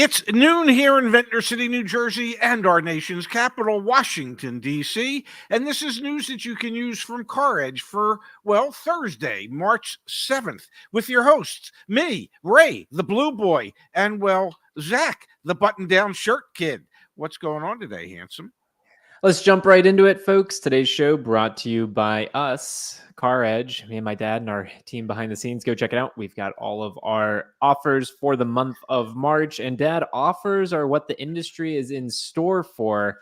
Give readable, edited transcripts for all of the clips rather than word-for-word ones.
It's noon here in Ventnor City, New Jersey, and our nation's capital, Washington, D.C. And this is news that you can use from CarEdge for, well, Thursday, March 7th, with your hosts, me, Ray, the Blue Boy, and, well, Zach, the button-down shirt kid. What's going on today, handsome? Let's jump right into it, folks. Today's show brought to you by us, CarEdge, me and my dad and our team behind the scenes. Go check it out. We've got all of our offers for the month of March. And Dad, offers are what the industry is in store for.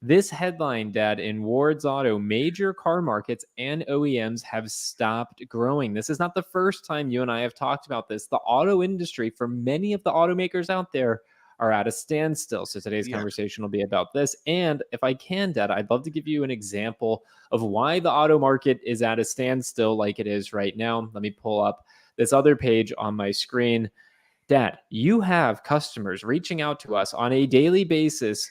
This headline, Dad, in Ward's Auto, major car markets and OEMs have stopped growing. This is not the first time you and I have talked about this. The auto industry, for many of the automakers out there, are at a standstill. So today's conversation will be about this. And if I can, Dad, I'd love to give you an example of why the auto market is at a standstill like it is right now. Let me pull up this other page on my screen. Dad, you have customers reaching out to us on a daily basis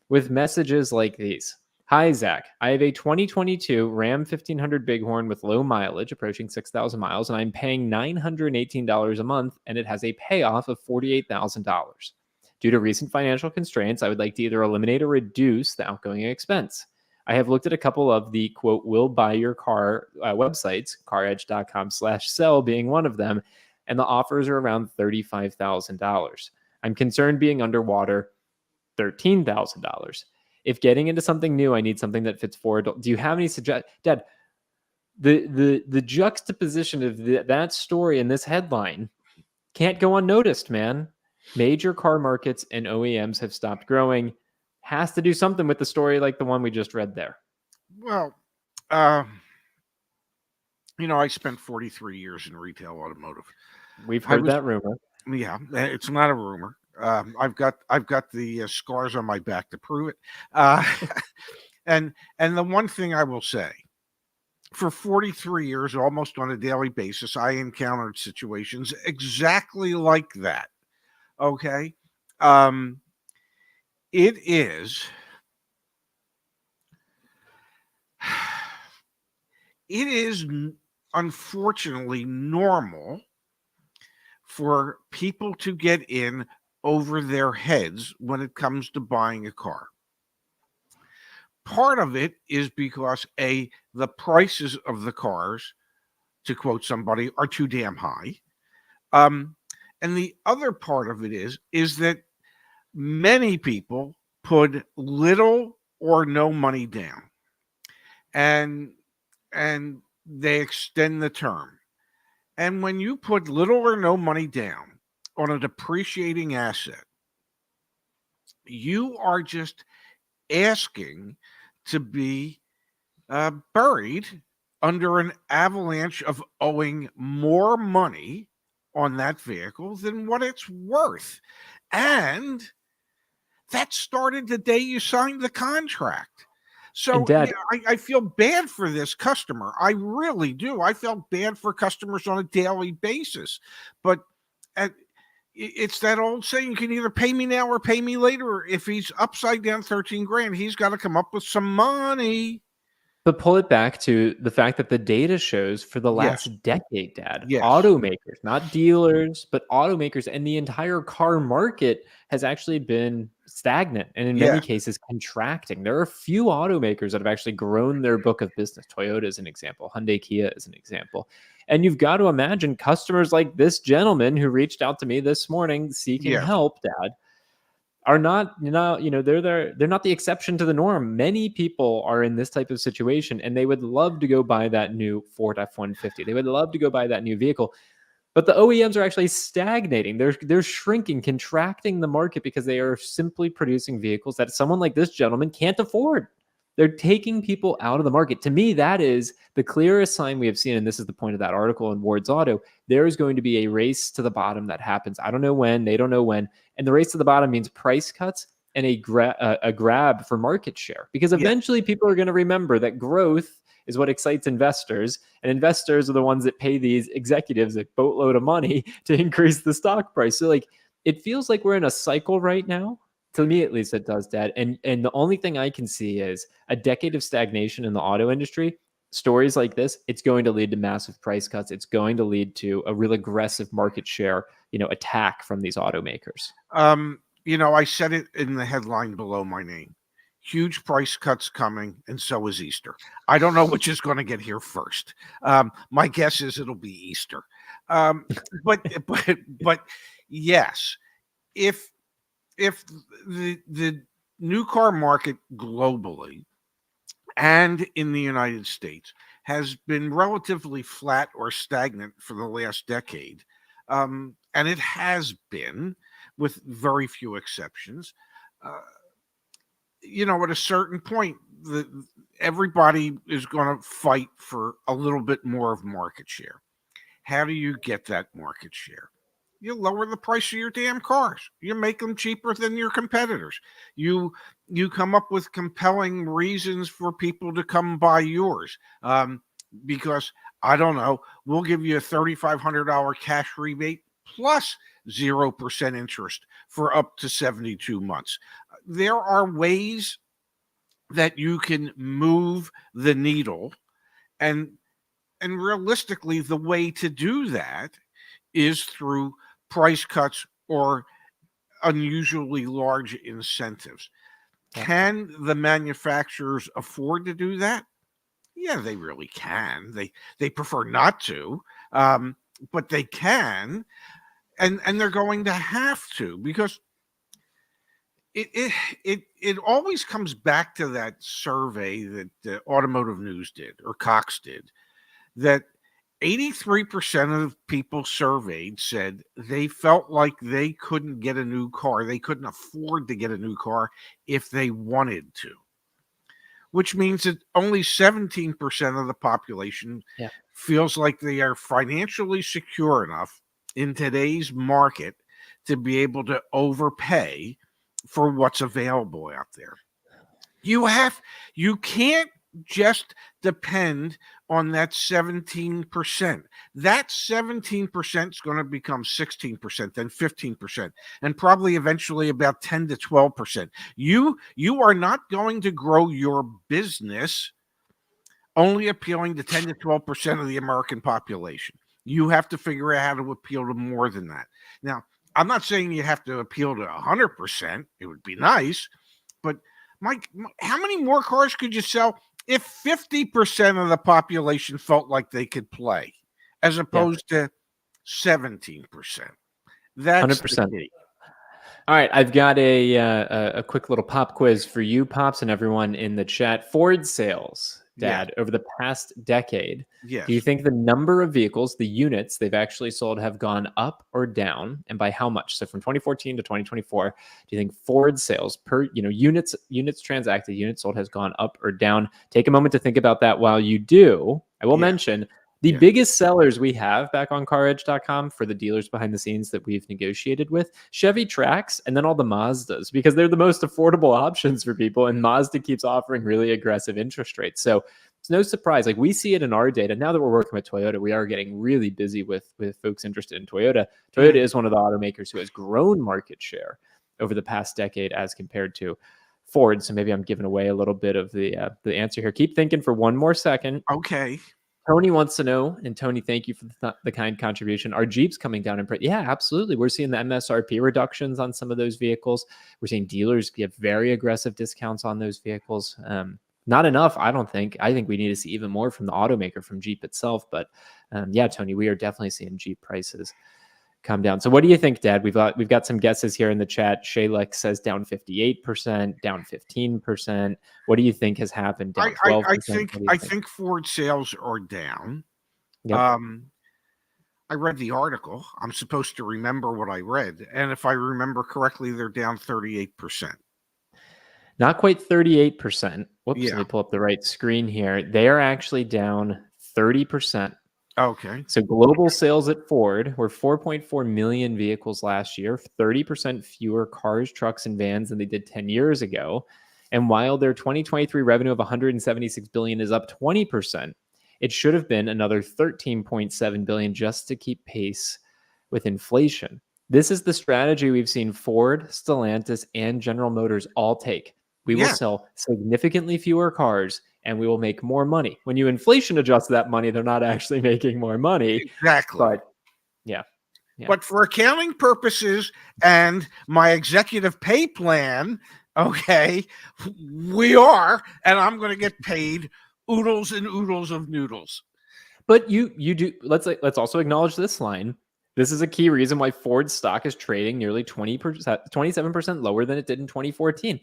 with messages like these. Hi, Zach. I have a 2022 Ram 1500 Bighorn with low mileage, approaching 6,000 miles, and I'm paying $918 a month, and it has a payoff of $48,000. Due to recent financial constraints, I would like to either eliminate or reduce the outgoing expense. I have looked at a couple of the, quote, will buy your car websites, caredge.com/sell being one of them, and the offers are around $35,000. I'm concerned being underwater, $13,000. If getting into something new, I need something that fits forward. Do you have any suggestions? Dad, the juxtaposition of that story in this headline can't go unnoticed, man. Major car markets and OEMs have stopped growing. Has to do something with the story like the one we just read there. Well, I spent 43 years in retail automotive. We've heard that rumor. Yeah, it's not a rumor. I've got the scars on my back to prove it. And the one thing I will say, for 43 years, almost on a daily basis, I encountered situations exactly like that. Okay. It is unfortunately normal for people to get in over their heads when it comes to buying a car. Part of it is because the prices of the cars, to quote somebody, are too damn high. And the other part of it is that many people put little or no money down, and they extend the term. And when you put little or no money down on a depreciating asset, you are just asking to be buried under an avalanche of owing more money on that vehicle than what it's worth. And that started the day you signed the contract. So Dad, I feel bad for this customer. I really do. I felt bad for customers on a daily basis. But it's that old saying, you can either pay me now or pay me later. If he's upside down 13 grand, he's got to come up with some money. But pull it back to the fact that the data shows for the last decade, Dad, automakers, not dealers, but automakers and the entire car market has actually been stagnant and in many cases contracting. There are a few automakers that have actually grown their book of business. Toyota is an example. Hyundai, Kia is an example. And you've got to imagine customers like this gentleman who reached out to me this morning seeking help, Dad, are not, they're not the exception to the norm. Many people are in this type of situation and they would love to go buy that new Ford F-150. They would love to go buy that new vehicle, but the OEMs are actually stagnating. They're shrinking, contracting the market because they are simply producing vehicles that someone like this gentleman can't afford. They're taking people out of the market. To me, that is the clearest sign we have seen, and this is the point of that article in Ward's Auto. There is going to be a race to the bottom that happens. I don't know when. They don't know when. And the race to the bottom means price cuts and a grab for market share. Because eventually people are going to remember that growth is what excites investors. And investors are the ones that pay these executives a boatload of money to increase the stock price. So it feels like we're in a cycle right now. To me, at least, it does, Dad. And the only thing I can see is a decade of stagnation in the auto industry. Stories like this, it's going to lead to massive price cuts. It's going to lead to a real aggressive market share attack from these automakers? I said it in the headline below my name. Huge price cuts coming, and so is Easter. I don't know which is going to get here first. My guess is it'll be Easter. Um, but yes, if if the new car market globally and in the United States has been relatively flat or stagnant for the last decade, and it has been with very few exceptions. Uh, at a certain point, everybody is going to fight for a little bit more of market share. How do you get that market share? You lower the price of your damn cars. You make them cheaper than your competitors. You you come up with compelling reasons for people to come buy yours. Because I don't know, we'll give you a $3,500 cash rebate plus 0% interest for up to 72 months. There are ways that you can move the needle, and realistically the way to do that is through price cuts or unusually large incentives. Yeah. Can the manufacturers afford to do that? Yeah, they really can. They prefer not to, but they can, and they're going to have to, because it always comes back to that survey that Automotive News did, or Cox did, that 83% of people surveyed said they felt like they couldn't get a new car. They couldn't afford to get a new car if they wanted to, which means that only 17% of the population Yeah. feels like they are financially secure enough in today's market to be able to overpay for what's available out there. You can't just depend on that 17%. That 17% is going to become 16%, then 15%, and probably eventually about 10 to 12%. You are not going to grow your business only appealing to 10 to 12% of the American population. You have to figure out how to appeal to more than that. Now, I'm not saying you have to appeal to 100%. It would be nice, but Mike, how many more cars could you sell if 50% of the population felt like they could play, as Yeah. opposed to 17%? That's the 100%. key. All right, I've got a quick little pop quiz for you, Pops, and everyone in the chat. Ford sales, Yes. Dad, over the past decade, do you Yes. think the number of vehicles, the units they've actually sold, have gone up or down, and by how much? So from 2014 to 2024, do you think Ford sales per units transacted, units sold has gone up or down? Take a moment to think about that. While you do, I will Yeah. mention the Yeah. biggest sellers we have back on CarEdge.com for the dealers behind the scenes that we've negotiated with, Chevy Trax, and then all the Mazdas, because they're the most affordable options for people. And Mazda keeps offering really aggressive interest rates. So it's no surprise. Like, we see it in our data. Now that we're working with Toyota, we are getting really busy with folks interested in Toyota. Toyota is one of the automakers who has grown market share over the past decade as compared to Ford. So maybe I'm giving away a little bit of the answer here. Keep thinking for one more second. Okay. Tony wants to know, and Tony, thank you for the kind contribution. Are Jeeps coming down in price? Yeah, absolutely. We're seeing the MSRP reductions on some of those vehicles. We're seeing dealers give very aggressive discounts on those vehicles. Not enough, I don't think. I think we need to see even more from the automaker, from Jeep itself. But yeah, Tony, we are definitely seeing Jeep prices come down. So what do you think, Dad? We've got some guesses here in the chat. Shaylek says down 58%, down 15%. What do you think has happened? Down 12%? I think Ford sales are down. Yep. I read the article. I'm supposed to remember what I read, and if I remember correctly, they're down 38%. Not quite 38%. Whoops, Yeah. let me pull up the right screen here. They are actually down 30%. Okay. So global sales at Ford were 4.4 million vehicles last year, 30% fewer cars, trucks, and vans than they did 10 years ago. And while their 2023 revenue of 176 billion is up 20%, it should have been another 13.7 billion just to keep pace with inflation. This is the strategy we've seen Ford, Stellantis, and General Motors all take. We will Yeah. sell significantly fewer cars and we will make more money. When you inflation adjust that money, they're not actually making more money. Exactly. But yeah, But for accounting purposes and my executive pay plan, okay, we are, and I'm going to get paid oodles and oodles of noodles. But you do. Let's also acknowledge this line. This is a key reason why Ford stock is trading nearly 20%, 27% lower than it did in 2014.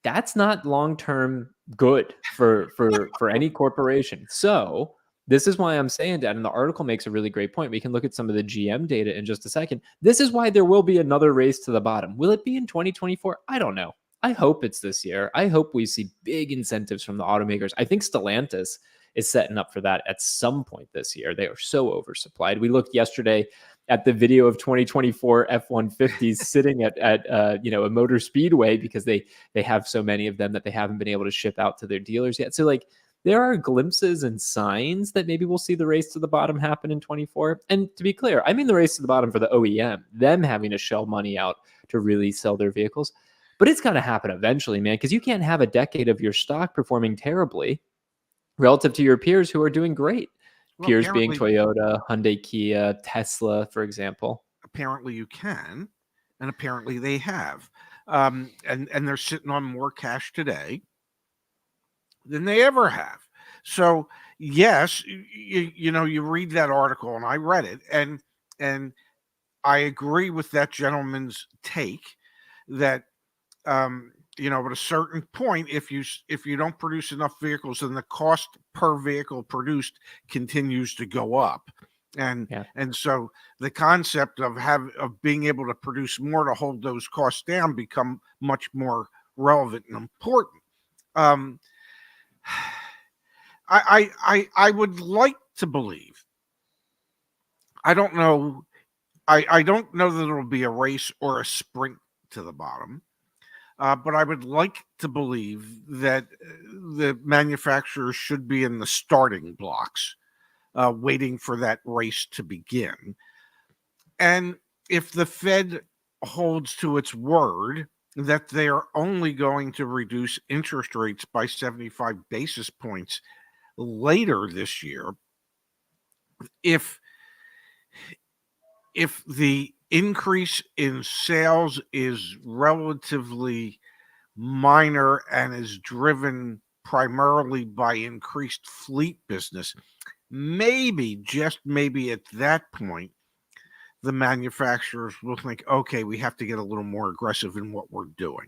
That's not long-term good for any corporation. So this is why I'm saying that, and the article makes a really great point. We can look at some of the GM data in just a second. This is why there will be another race to the bottom. Will it be in 2024? I don't know. I hope it's this year. I hope we see big incentives from the automakers. I think Stellantis is setting up for that at some point this year. They are so oversupplied. We looked yesterday at the video of 2024 F-150s sitting at a motor speedway because they have so many of them that they haven't been able to ship out to their dealers yet. So like there are glimpses and signs that maybe we'll see the race to the bottom happen in 24. And to be clear, I mean the race to the bottom for the OEM, them having to shell money out to really sell their vehicles. But it's going to happen eventually, man, because you can't have a decade of your stock performing terribly relative to your peers who are doing great. Well, Peers being Toyota, Hyundai, Kia, Tesla, for example. Apparently you can, and apparently they have. And they're sitting on more cash today than they ever have. So yes, you read that article, and I read it, and I agree with that gentleman's take that at a certain point, if you don't produce enough vehicles, then the cost per vehicle produced continues to go up. And so the concept of being able to produce more to hold those costs down become much more relevant and important. I would like to believe. I don't know. I don't know that it'll be a race or a sprint to the bottom. But I would like to believe that the manufacturers should be in the starting blocks, waiting for that race to begin. And if the Fed holds to its word that they are only going to reduce interest rates by 75 basis points later this year, if the increase in sales is relatively minor and is driven primarily by increased fleet business, maybe, just maybe at that point, the manufacturers will think, okay, we have to get a little more aggressive in what we're doing.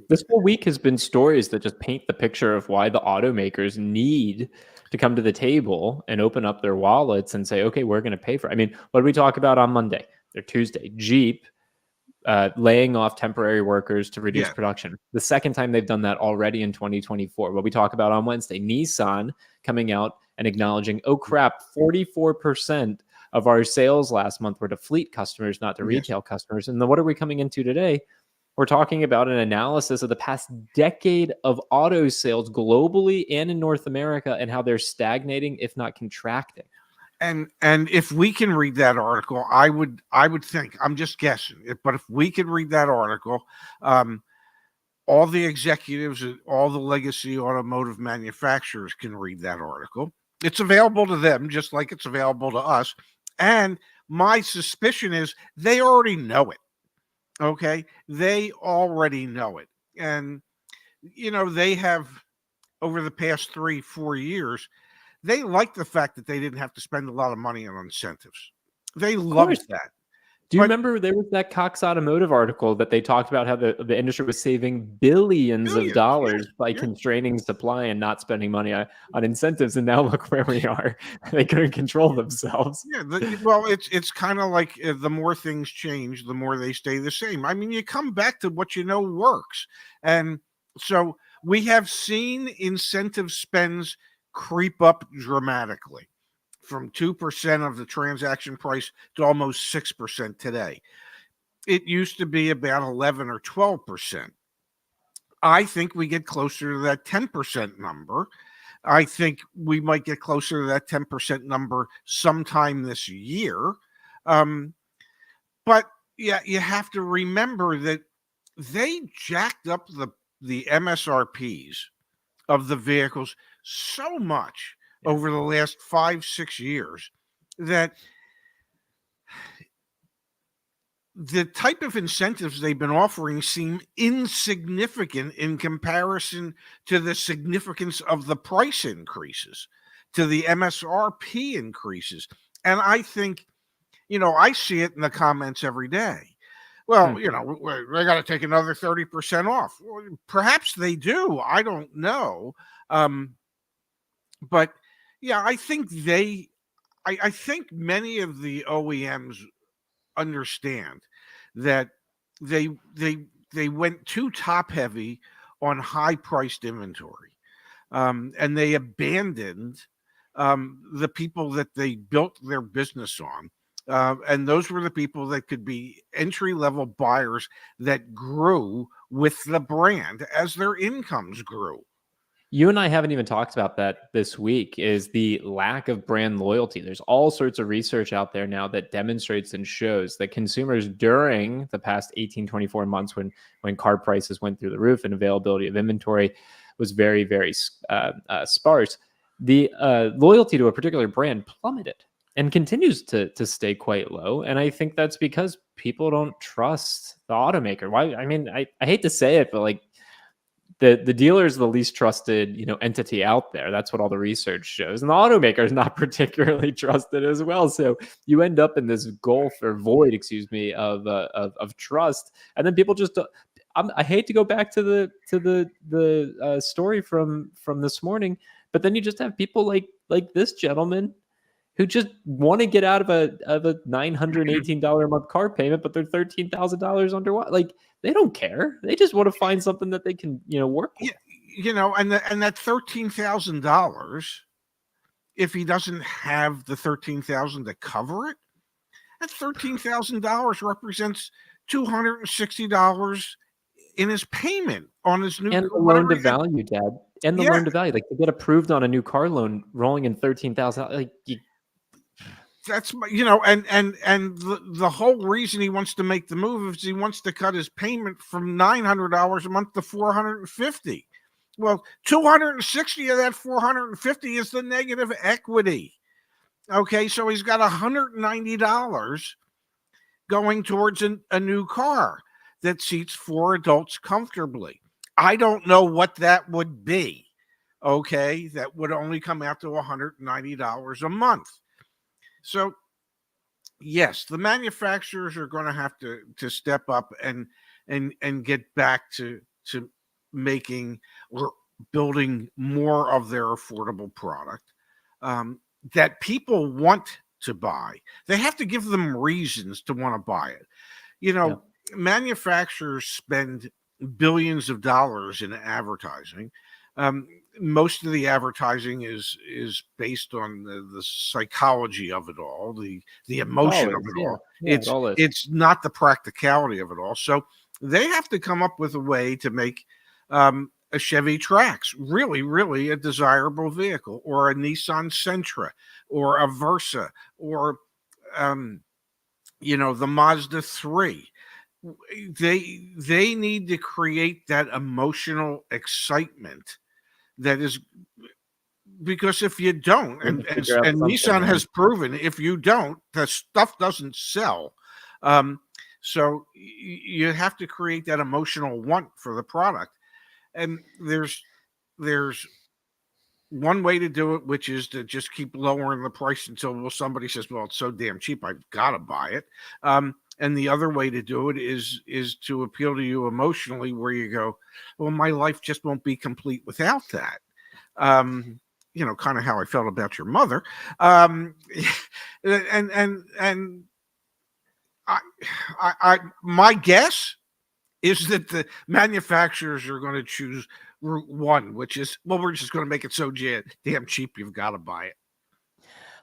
This whole week has been stories that just paint the picture of why the automakers need to come to the table and open up their wallets and say, okay, we're going to pay for it. I mean, what did we talk about on Monday or Tuesday? Jeep laying off temporary workers to reduce production. The second time they've done that already in 2024. What we talk about on Wednesday, Nissan coming out and acknowledging, oh crap, 44% of our sales last month were to fleet customers, not to retail customers. And then what are we coming into today? We're talking about an analysis of the past decade of auto sales globally and in North America and how they're stagnating, if not contracting. And if we can read that article, I would think, I'm just guessing, but if we could read that article, all the executives at all the legacy automotive manufacturers can read that article. It's available to them just like it's available to us. And my suspicion is they already know it. Okay? They already know it. And, they have, over the past 3-4 years, they like the fact that they didn't have to spend a lot of money on incentives. They loved that. Do you remember there was that Cox Automotive article that they talked about how the industry was saving billions of dollars by constraining supply and not spending money on incentives, and now look where we are. They couldn't control themselves. Well, it's kind of like the more things change, the more they stay the same. I mean, you come back to what you know works, and so we have seen incentive spends creep up dramatically, from 2% of the transaction price to almost 6% today. It used to be about 11 or 12%. I think we get closer to that 10% number. I think we might get closer to that 10% number sometime this year. But yeah, you have to remember that they jacked up the MSRPs of the vehicles so much over the last 5-6 years that the type of incentives they've been offering seem insignificant in comparison to the significance of the price increases, to the MSRP increases. And I think, I see it in the comments every day. Well, they got to take another 30% off. Well, perhaps they do. I don't know. Um, but yeah, I think many of the OEMs understand that they they they went too top heavy on high priced inventory, and they abandoned the people that they built their business on. And those were the people that could be entry level buyers that grew with the brand as their incomes grew. You and I haven't even talked about that this week, is the lack of brand loyalty. There's all sorts of research out there now that demonstrates and shows that consumers during the past 18, 24 months when car prices went through the roof and availability of inventory was very, very sparse, the loyalty to a particular brand plummeted and continues to stay quite low. And I think that's because people don't trust the automaker. Why? I mean, I hate to say it, but like, the dealer is the least trusted, entity out there. That's what all the research shows, and the automaker is not particularly trusted as well. So you end up in this gulf or void, excuse me, of trust, and then people just. I hate to go back to the story from this morning, but then you just have people like this gentleman who just want to get out of a $918 a month car payment, but they're $13,000 underwater. Like, they don't care. They just want to find something that they can, work with. And that $13,000, if he doesn't have the $13,000 to cover it, that $13,000 represents $260 in his payment on his new, And the loan to value, Dad. And the Yeah. loan to value. Like, to get approved on a new car loan rolling in $13,000. Like, That's and the whole reason he wants to make the move is he wants to cut his payment from $900 a month to $450. Well, 260 of that 450 is the negative equity. Okay, so he's got $190 going towards a new car that seats 4 adults comfortably. I don't know what that would be. Okay, that would only come out to $190 a month. So, yes, the manufacturers are going to have to step up and get back to making or building more of their affordable product that people want to buy. They have to give them reasons to want to buy it. Yeah. Manufacturers spend billions of dollars in advertising. Most of the advertising is based on the psychology of it all, the emotion of it all. It's not the practicality of it all. So they have to come up with a way to make a Chevy Trax really, really a desirable vehicle, or a Nissan Sentra, or a Versa, or the Mazda 3. They need to create that emotional excitement that is, because if you don't, and Nissan has proven, if you don't, the stuff doesn't sell. So you have to create that emotional want for the product, and there's one way to do it, which is to just keep lowering the price until somebody says, well, it's so damn cheap, I've got to buy it. And the other way to do it is to appeal to you emotionally, where you go, well, my life just won't be complete without that. Kind of how I felt about your mother. And I my guess is that the manufacturers are going to choose route one, which is, well, we're just going to make it so damn cheap, you've got to buy it.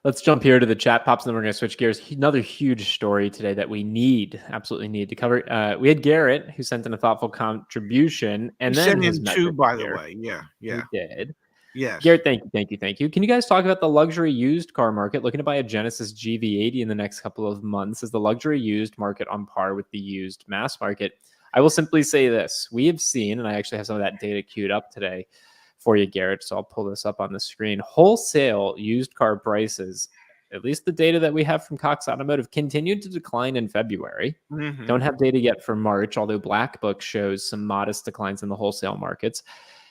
Let's jump here to the chat pops, and then we're going to switch gears. Another huge story today that we absolutely need to cover. We had Garrett, who sent in a thoughtful contribution, and he then sent in 2, by the way. Yeah. He did. Yes. Garrett, thank you. Can you guys talk about the luxury used car market? Looking to buy a Genesis GV80 in the next couple of months. Is the luxury used market on par with the used mass market? I will simply say this. We have seen, and I actually have some of that data queued up today for you, Garrett, so I'll pull this up on the screen. Wholesale used car prices at least the data that we have from Cox Automotive, continued to decline in February. Mhm. Don't have data yet for March, although Black Book shows some modest declines in the wholesale markets.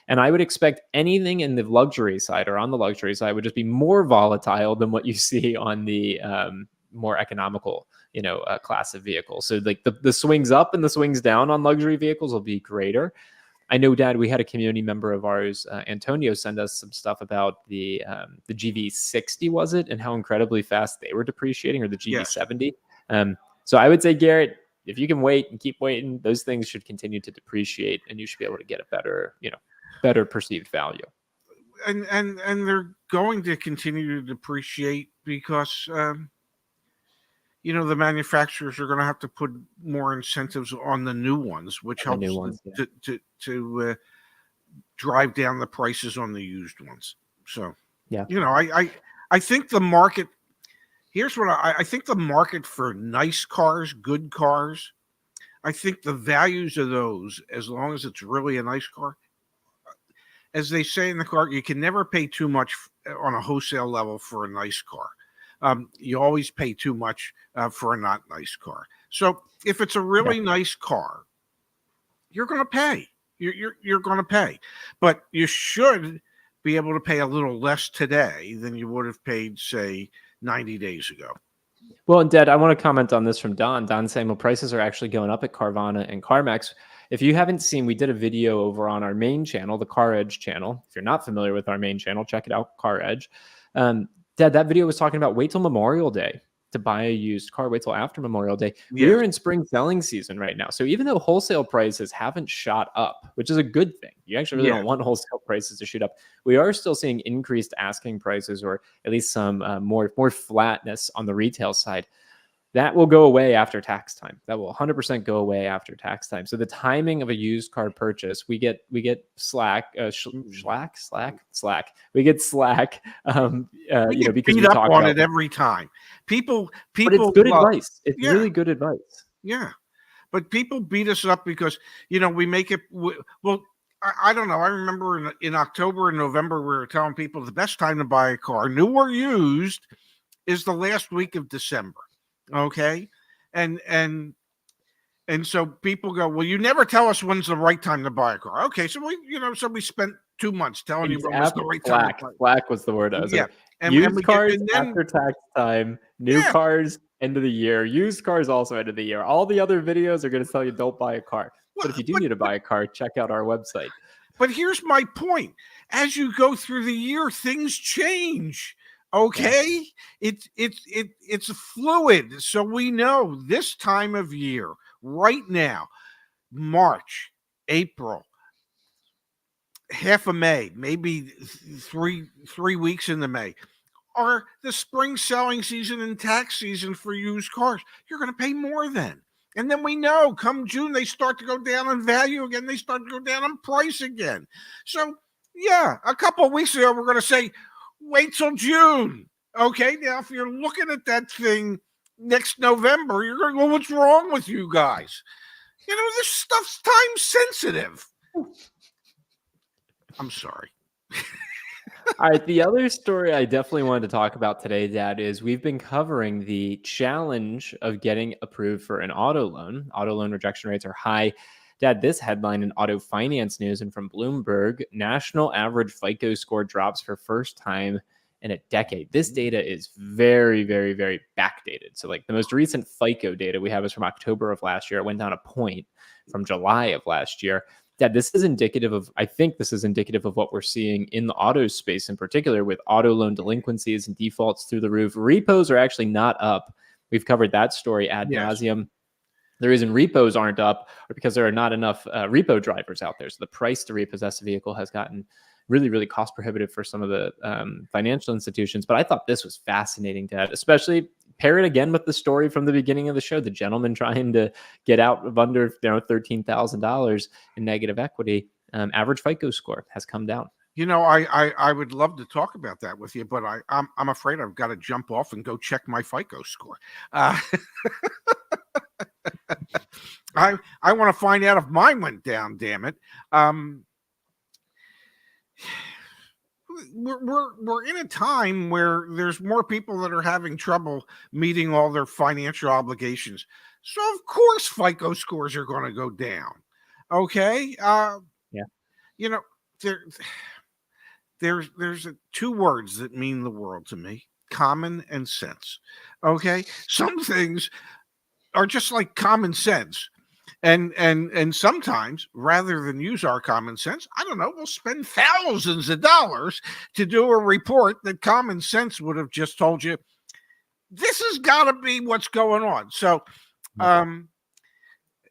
And I would expect anything in the luxury side or on the luxury side would just be more volatile than what you see on the more economical, class of vehicles. So like the swings up and the swings down on luxury vehicles will be greater. I know, Dad, we had a community member of ours, Antonio, send us some stuff about the GV60, was it, and how incredibly fast they were depreciating, or the GV70. Yes. So I would say, Garrett, if you can wait and keep waiting, those things should continue to depreciate, and you should be able to get a better perceived value. And they're going to continue to depreciate because the manufacturers are going to have to put more incentives on the new ones, which helps to drive down the prices on the used ones. So, yeah, I think the market. Here's what I think: the market for nice cars, good cars. I think the values of those, as long as it's really a nice car, as they say in the car, you can never pay too much on a wholesale level for a nice car. You always pay too much for a not nice car. So if it's a really nice car, you're going to pay. You're going to pay, but you should be able to pay a little less today than you would have paid, say, 90 days ago. Well, and Dad, I want to comment on this from Don. Don saying, well, prices are actually going up at Carvana and CarMax. If you haven't seen, we did a video over on our main channel, the CarEdge channel. If you're not familiar with our main channel, check it out, CarEdge. Dad, that video was talking about wait till Memorial Day to buy a used car. Wait till after Memorial Day. Yes. We are in spring selling season right now. So even though wholesale prices haven't shot up, which is a good thing, you actually really don't want wholesale prices to shoot up. We are still seeing increased asking prices, or at least some more flatness on the retail side. That will go away after tax time. That will 100% go away after tax time. So the timing of a used car purchase, we get slack. We get slack. Because we talk on it every time. People. But it's good advice. It's really good advice. Yeah, but people beat us up because we make it. Well, I don't know. I remember in October and November we were telling people the best time to buy a car, new or used, is the last week of December. Okay. And so people go, well, you never tell us when's the right time to buy a car. Okay. So we spent 2 months telling you when was the right time. Black was the word. Used cars after tax time, new cars end of the year, used cars also end of the year. All the other videos are going to tell you don't buy a car. But if you do need to buy a car, check out our website. But here's my point. As you go through the year, things change. Okay, it's fluid. So we know this time of year, right now, March, April, half of May, maybe three weeks into May, are the spring selling season and tax season for used cars. You're going to pay more then. And then we know come June, they start to go down in value again. They start to go down in price again. So, a couple of weeks ago, we're going to say, wait till June. Okay, now if you're looking at that thing next November, you're going to go, what's wrong with you guys? This stuff's time sensitive. I'm sorry. All right, the other story I definitely wanted to talk about today, Dad, is we've been covering the challenge of getting approved for an auto loan. Auto loan rejection rates are high. Dad, this headline in Auto Finance News and from Bloomberg, national average FICO score drops for first time in a decade. This data is very, very, very backdated. So like the most recent FICO data we have is from October of last year. It went down a point from July of last year. Dad, I think this is indicative of what we're seeing in the auto space in particular, with auto loan delinquencies and defaults through the roof. Repos are actually not up. We've covered that story ad nauseum. The reason repos aren't up are because there are not enough repo drivers out there. So the price to repossess a vehicle has gotten really, really cost prohibitive for some of the financial institutions. But I thought this was fascinating, Dad, especially pair it again with the story from the beginning of the show, the gentleman trying to get out of under $13,000 in negative equity. Average FICO score has come down. I would love to talk about that with you, but I'm afraid I've got to jump off and go check my FICO score. I want to find out if mine went down. Damn it! we're in a time where there's more people that are having trouble meeting all their financial obligations. So of course FICO scores are going to go down. Okay? Yeah. You know, there there's two words that mean the world to me: common and sense. Okay? Some things are just like common sense. And sometimes rather than use our common sense, I don't know, we'll spend thousands of dollars to do a report that common sense would have just told you this has got to be what's going on. So Yep.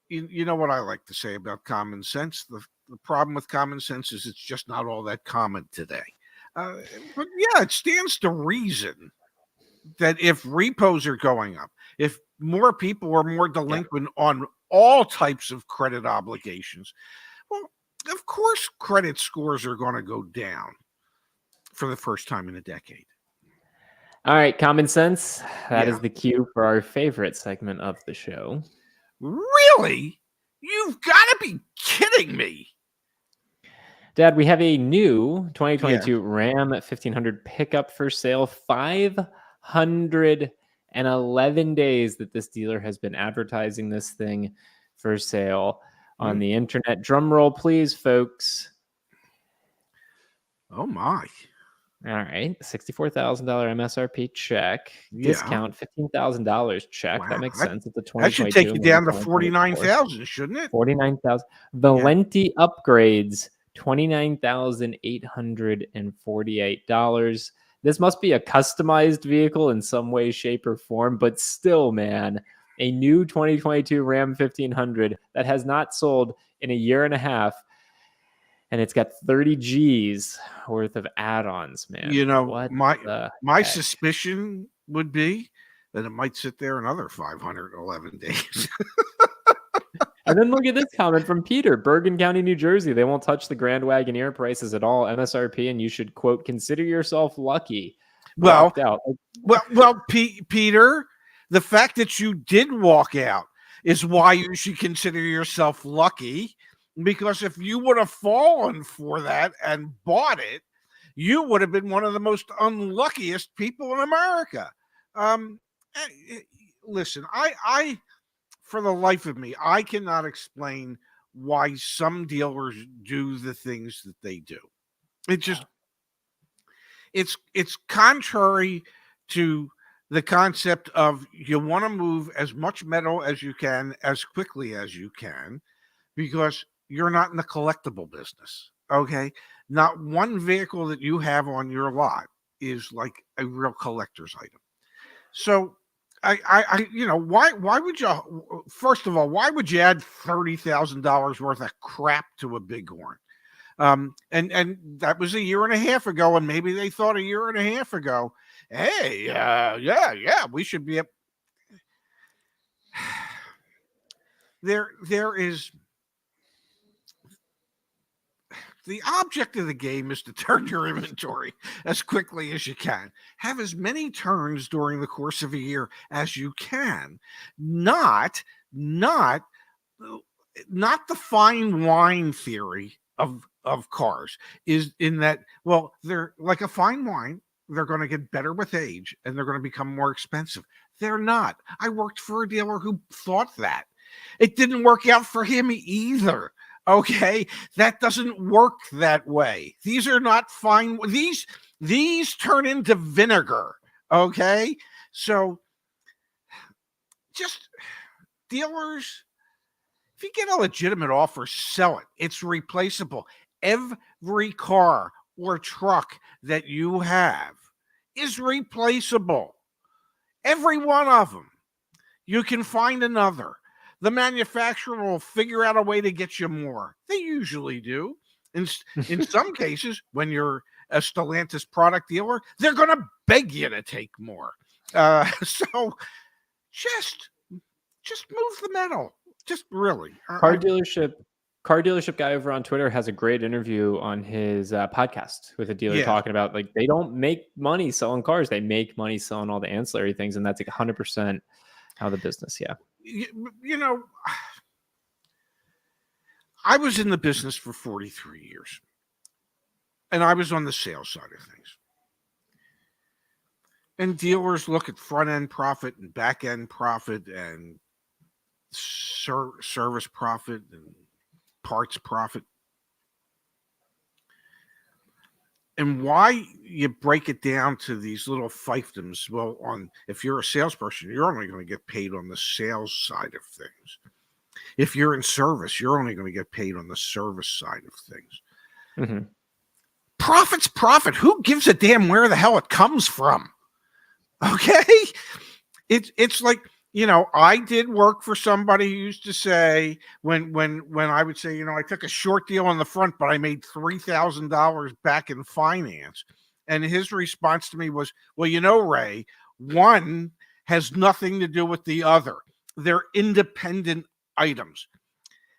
you know what I like to say about common sense. The problem with common sense is it's just not all that common today. uh, but yeah, it stands to reason that if repos are going up, if more people are more Yeah. delinquent on all types of credit obligations, well, of course, credit scores are going to go down for the first time in a decade. All right, common sense. That Yeah. is the cue for our favorite segment of the show. Really? You've got to be kidding me. Dad, we have a new Yeah. 2022 Ram 1500 pickup for sale. 511 days that this dealer has been advertising this thing for sale on Hmm. the internet. Drum roll, please, folks. Oh, my. All right, $64,000 MSRP check, Yeah. discount $15,000 check. Wow. That makes sense. It's a That should take 2022, you maybe down to 2024. 49,000, shouldn't it? 49,000. Yeah. Valenti upgrades, $29,848. This must be a customized vehicle in some way, shape, or form, but still, man, a new 2022 Ram 1500 that has not sold in a year and a half, and it's got 30 G's worth of add-ons, man. You know, What the my heck? suspicion would be that it might sit there another 511 days. And then look at this comment from Peter, Bergen County, New Jersey. They won't touch the Grand Wagoneer prices at all, MSRP, and you should, quote, consider yourself lucky. well, Walked out. Peter, the fact that you did walk out is why you should consider yourself lucky. Because if you would have fallen for that and bought it, you would have been one of the most unluckiest people in America. Um, listen, I for the life of me, I cannot explain why some dealers do the things that they do. It just it's contrary to the concept of you want to move as much metal as you can as quickly as you can because you're not in the collectible business. Okay, not one vehicle that you have on your lot is like a real collector's item. So you know, why would you? First of all, why would you add $30,000 worth of crap to a Bighorn? And that was a year and a half ago, and maybe they thought a year and a half ago, hey, yeah, we should be up. There is the object of the game is to turn your inventory as quickly as you can. Have as many turns during the course of a year as you can. Not, not, not the fine wine theory of cars is in that, well, they're like a fine wine. They're going to get better with age and they're going to become more expensive. They're not. I worked for a dealer who thought that. It didn't work out for him either. Okay, that doesn't work that way. These are not fine. These turn into vinegar. Okay, so just dealers, if you get a legitimate offer, sell it. It's replaceable. Every car or truck that you have is replaceable. Every one of them. You can find another. The manufacturer will figure out a way to get you more. They usually do. In some cases, when you're a Stellantis product dealer, they're going to beg you to take more. So just move the metal. Just really. Car dealership guy over on Twitter has a great interview on his podcast with a dealer Yeah. talking about, like, they don't make money selling cars. They make money selling all the ancillary things. And that's like 100% how the business. Yeah. You know, I was in the business for 43 years. and I was on the sales side of things. And dealers look at front end profit and back end profit and service profit and parts profit. And why you break it down to these little fiefdoms? Well, if you're a salesperson, you're only going to get paid on the sales side of things. If you're in service, you're only going to get paid on the service side of things. Mm-hmm. Profit's profit. Who gives a damn where the hell it comes from? Okay? It's like, I did work for somebody who used to say when I would say, I took a short deal on the front, but I made $3,000 back in finance. And his response to me was, well, Ray, one has nothing to do with the other. They're independent items.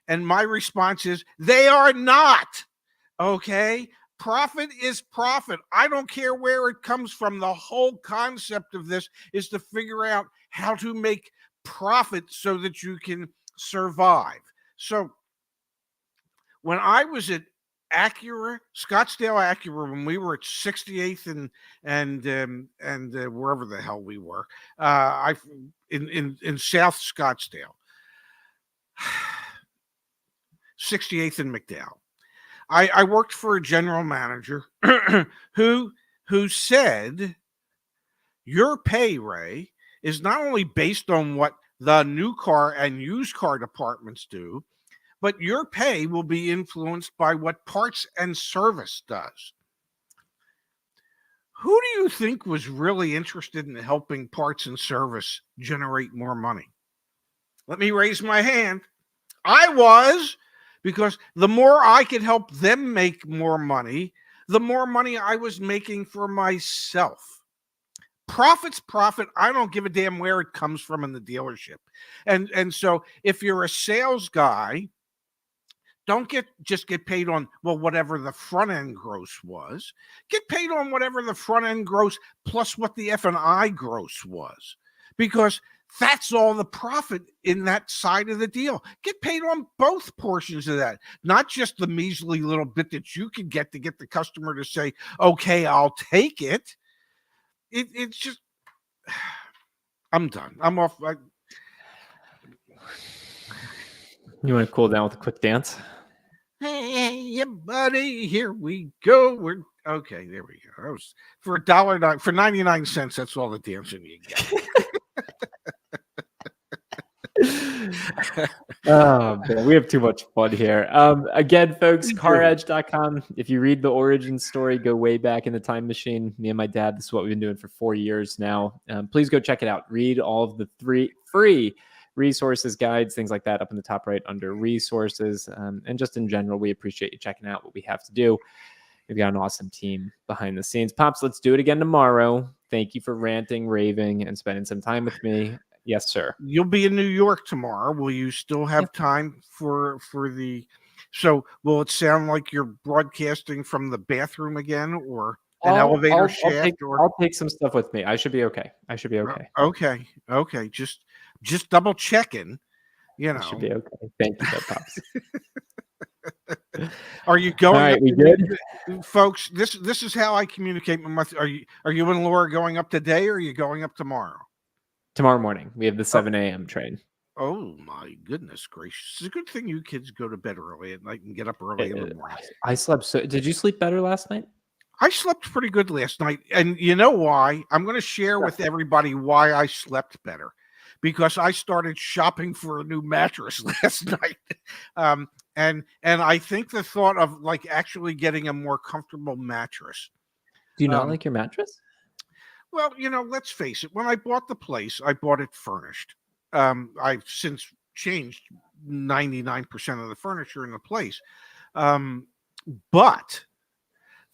And my response is, they are not. Okay? Profit is profit. I don't care where it comes from. The whole concept of this is to figure out how to make profit so that you can survive. So when I was at Scottsdale Acura, when we were at 68th and wherever the hell we were, in South Scottsdale, 68th and McDowell. I worked for a general manager who said, your pay, Ray, is not only based on what the new car and used car departments do, but your pay will be influenced by what parts and service does. Who do you think was really interested in helping parts and service generate more money? Let me raise my hand. I was. Because the more I could help them make more money, the more money I was making for myself. Profit's profit. I don't give a damn where it comes from in the dealership. And so if you're a sales guy, don't just get paid on, whatever the front end gross was. Get paid on whatever the front end gross plus what the F&I gross was. Because that's all the profit in that side of the deal. Get paid on both portions of that, not just the measly little bit that you can get to get the customer to say, okay, I'll take it. It's just, I'm done. I'm off. You want to cool down with a quick dance? Hey, yeah, buddy, here we go. We're okay. There we go. That was for $1.09 for 99 cents. That's all the dancing you get. Oh man, we have too much fun here. Again, folks, CarEdge.com. If you read the origin story, go way back in the time machine. Me and my dad, this is what we've been doing for 4 years now. Please go check it out. Read all of the 3 free resources, guides, things like that up in the top right under resources. And just in general, we appreciate you checking out what we have to do. We've got an awesome team behind the scenes. Pops, let's do it again tomorrow. Thank you for ranting, raving, and spending some time with me. Yes, sir. You'll be in New York tomorrow. Will you still have time for the? So will it sound like you're broadcasting from the bathroom again, or an elevator shaft? I'll take some stuff with me. I should be okay. Okay. Just double checking. I should be okay. Thank you, Pops. Are you going? All right, we good, folks? This is how I communicate with my. Are you and Laura going up today, or are you going up tomorrow? Tomorrow morning. We have the 7 a.m. train. Oh my goodness gracious! It's a good thing you kids go to bed early at night and get up early in the morning. I slept so. Did you sleep better last night? I slept pretty good last night, and you know why? I'm going to share with everybody why I slept better. Because I started shopping for a new mattress last night. And I think the thought of like actually getting a more comfortable mattress. Do you not like your mattress? Well, let's face it. When I bought the place, I bought it furnished. I've since changed 99% of the furniture in the place. But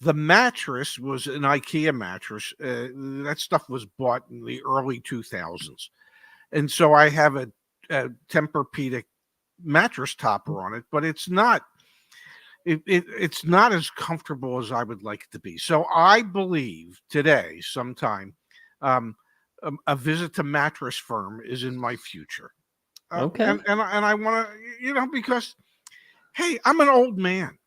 the mattress was an IKEA mattress. That stuff was bought in the early 2000s. And so I have a Tempur-Pedic mattress topper on it, but it's not as comfortable as I would like it to be. So I believe today, sometime, a visit to Mattress Firm is in my future. Okay. And I want to, because, hey, I'm an old man.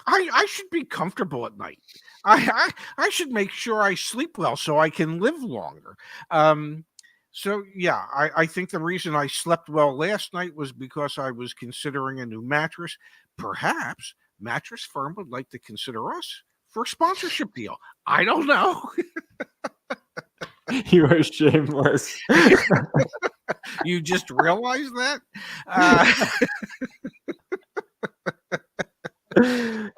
I should be comfortable at night. I should make sure I sleep well so I can live longer. So yeah, I think the reason I slept well last night was because I was considering a new mattress. Perhaps Mattress Firm would like to consider us for a sponsorship deal. I don't know. You are shameless. You just realized that? Uh,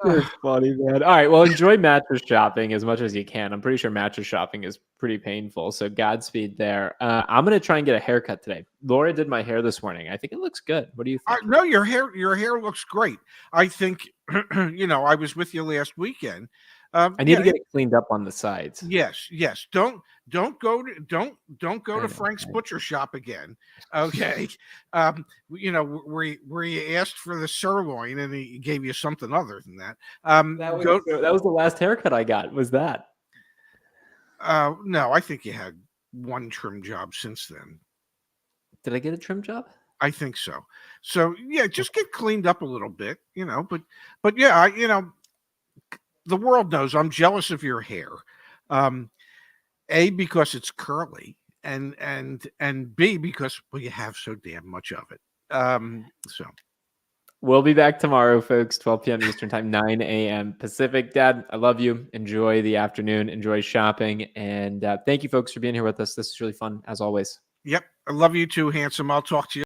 You're funny, man. All right, well, enjoy mattress shopping as much as you can. I'm pretty sure mattress shopping is pretty painful, so Godspeed there. I'm gonna try and get a haircut today. Laura did my hair this morning. I think it looks good. What do you think? no, your hair looks great. I think I was with you last weekend. I need to get it cleaned up on the sides. Yes. Don't go to know, Frank's right? butcher shop again. Okay. Where you asked for the sirloin and he gave you something other than that. That was the last haircut I got. Was that? No, I think you had one trim job since then. Did I get a trim job? I think so. So yeah, just get cleaned up a little bit, but yeah, the world knows I'm jealous of your hair. A, because it's curly, and B, because you have so damn much of it. So we'll be back tomorrow, folks. 12 p.m. Eastern time, 9 a.m. Pacific. Dad, I love you. Enjoy the afternoon. Enjoy shopping, and thank you, folks, for being here with us. This is really fun as always. Yep, I love you too, handsome. I'll talk to you